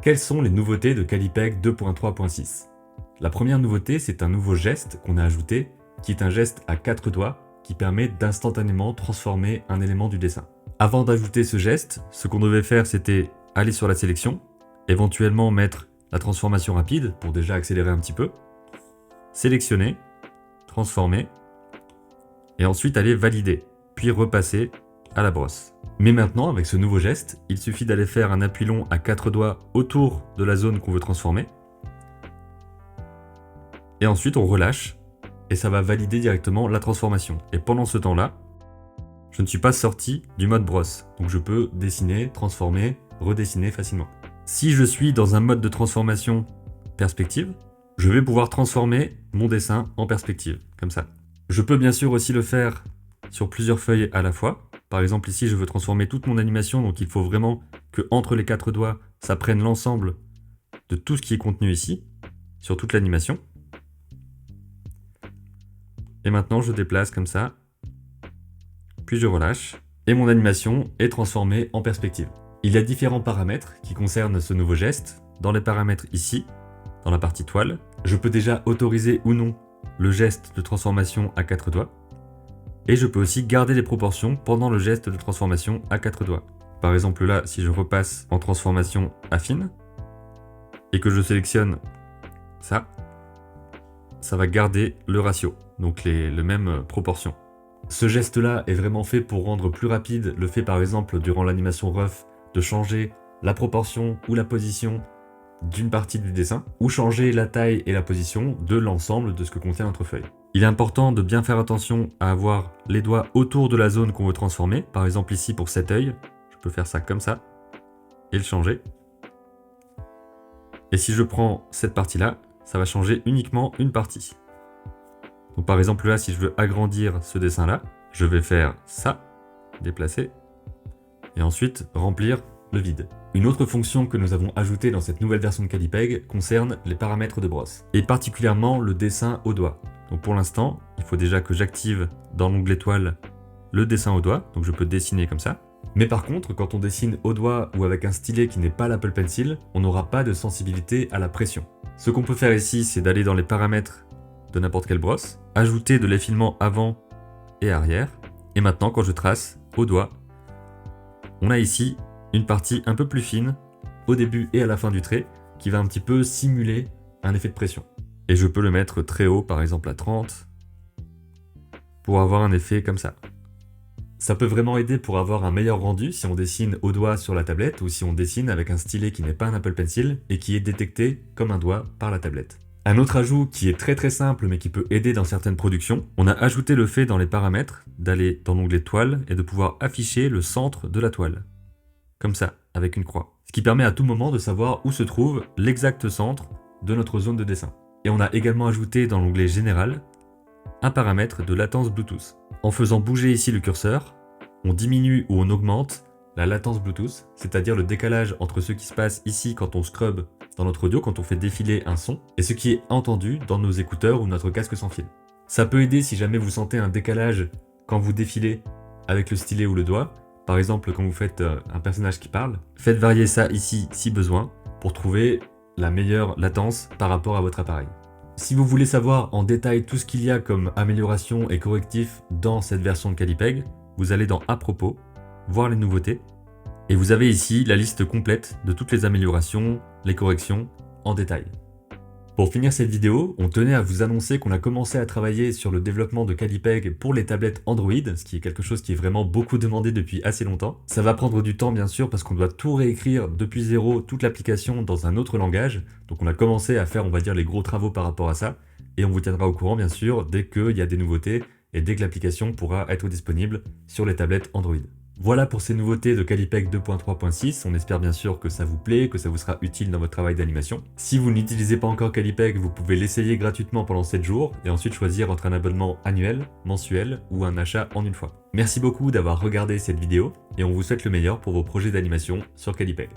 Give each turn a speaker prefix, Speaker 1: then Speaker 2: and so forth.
Speaker 1: Quelles sont les nouveautés de Calipeg 2.3.6? La première nouveauté, c'est un nouveau geste qu'on a ajouté, qui est un geste à 4 doigts, qui permet d'instantanément transformer un élément du dessin. Avant d'ajouter ce geste, ce qu'on devait faire, c'était aller sur la sélection, éventuellement mettre la transformation rapide, pour déjà accélérer un petit peu, sélectionner, transformer, et ensuite aller valider, puis repasser à la brosse. Mais maintenant, avec ce nouveau geste, il suffit d'aller faire un appui long à 4 doigts autour de la zone qu'on veut transformer. Et ensuite, on relâche et ça va valider directement la transformation. Et pendant ce temps-là, je ne suis pas sorti du mode brosse. Donc je peux dessiner, transformer, redessiner facilement. Si je suis dans un mode de transformation perspective, je vais pouvoir transformer mon dessin en perspective, comme ça. Je peux bien sûr aussi le faire sur plusieurs feuilles à la fois. Par exemple ici, je veux transformer toute mon animation, donc il faut vraiment que entre les 4 doigts, ça prenne l'ensemble de tout ce qui est contenu ici, sur toute l'animation. Et maintenant, je déplace comme ça, puis je relâche, et mon animation est transformée en perspective. Il y a différents paramètres qui concernent ce nouveau geste. Dans les paramètres ici, dans la partie toile, je peux déjà autoriser ou non le geste de transformation à 4 doigts. Et je peux aussi garder les proportions pendant le geste de transformation à 4 doigts. Par exemple là, si je repasse en transformation affine, et que je sélectionne ça, ça va garder le ratio, donc les mêmes proportions. Ce geste-là est vraiment fait pour rendre plus rapide le fait par exemple durant l'animation rough de changer la proportion ou la position d'une partie du dessin, ou changer la taille et la position de l'ensemble de ce que contient notre feuille. Il est important de bien faire attention à avoir les doigts autour de la zone qu'on veut transformer. Par exemple ici pour cet œil, je peux faire ça comme ça et le changer. Et si je prends cette partie-là, ça va changer uniquement une partie. Donc par exemple là, si je veux agrandir ce dessin-là, je vais faire ça, déplacer, et ensuite remplir le vide. Une autre fonction que nous avons ajoutée dans cette nouvelle version de Calipeg concerne les paramètres de brosse, et particulièrement le dessin au doigt. Donc pour l'instant, il faut déjà que j'active dans l'onglet toile le dessin au doigt, donc je peux dessiner comme ça. Mais par contre, quand on dessine au doigt ou avec un stylet qui n'est pas l'Apple Pencil, on n'aura pas de sensibilité à la pression. Ce qu'on peut faire ici, c'est d'aller dans les paramètres de n'importe quelle brosse, ajouter de l'effilement avant et arrière, et maintenant quand je trace au doigt, on a ici une partie un peu plus fine, au début et à la fin du trait, qui va un petit peu simuler un effet de pression. Et je peux le mettre très haut, par exemple à 30, pour avoir un effet comme ça. Ça peut vraiment aider pour avoir un meilleur rendu si on dessine au doigt sur la tablette ou si on dessine avec un stylet qui n'est pas un Apple Pencil et qui est détecté comme un doigt par la tablette. Un autre ajout qui est très simple mais qui peut aider dans certaines productions, on a ajouté le fait dans les paramètres d'aller dans l'onglet toile et de pouvoir afficher le centre de la toile. Comme ça, avec une croix. Ce qui permet à tout moment de savoir où se trouve l'exact centre de notre zone de dessin. Et on a également ajouté dans l'onglet Général un paramètre de latence Bluetooth. En faisant bouger ici le curseur, on diminue ou on augmente la latence Bluetooth, c'est-à-dire le décalage entre ce qui se passe ici quand on scrub dans notre audio, quand on fait défiler un son, et ce qui est entendu dans nos écouteurs ou notre casque sans fil. Ça peut aider si jamais vous sentez un décalage quand vous défilez avec le stylet ou le doigt. Par exemple, quand vous faites un personnage qui parle, faites varier ça ici si besoin pour trouver la meilleure latence par rapport à votre appareil. Si vous voulez savoir en détail tout ce qu'il y a comme amélioration et correctif dans cette version de Calipeg, vous allez dans À propos, voir les nouveautés, et vous avez ici la liste complète de toutes les améliorations, les corrections en détail. Pour finir cette vidéo, on tenait à vous annoncer qu'on a commencé à travailler sur le développement de Calipeg pour les tablettes Android, ce qui est quelque chose qui est vraiment beaucoup demandé depuis assez longtemps. Ça va prendre du temps bien sûr parce qu'on doit tout réécrire depuis zéro, toute l'application dans un autre langage. Donc on a commencé à faire, on va dire, les gros travaux par rapport à ça. Et on vous tiendra au courant bien sûr dès qu'il y a des nouveautés et dès que l'application pourra être disponible sur les tablettes Android. Voilà pour ces nouveautés de Calipeg 2.3.6, on espère bien sûr que ça vous plaît, que ça vous sera utile dans votre travail d'animation. Si vous n'utilisez pas encore Calipeg, vous pouvez l'essayer gratuitement pendant 7 jours et ensuite choisir entre un abonnement annuel, mensuel ou un achat en une fois. Merci beaucoup d'avoir regardé cette vidéo et on vous souhaite le meilleur pour vos projets d'animation sur Calipeg.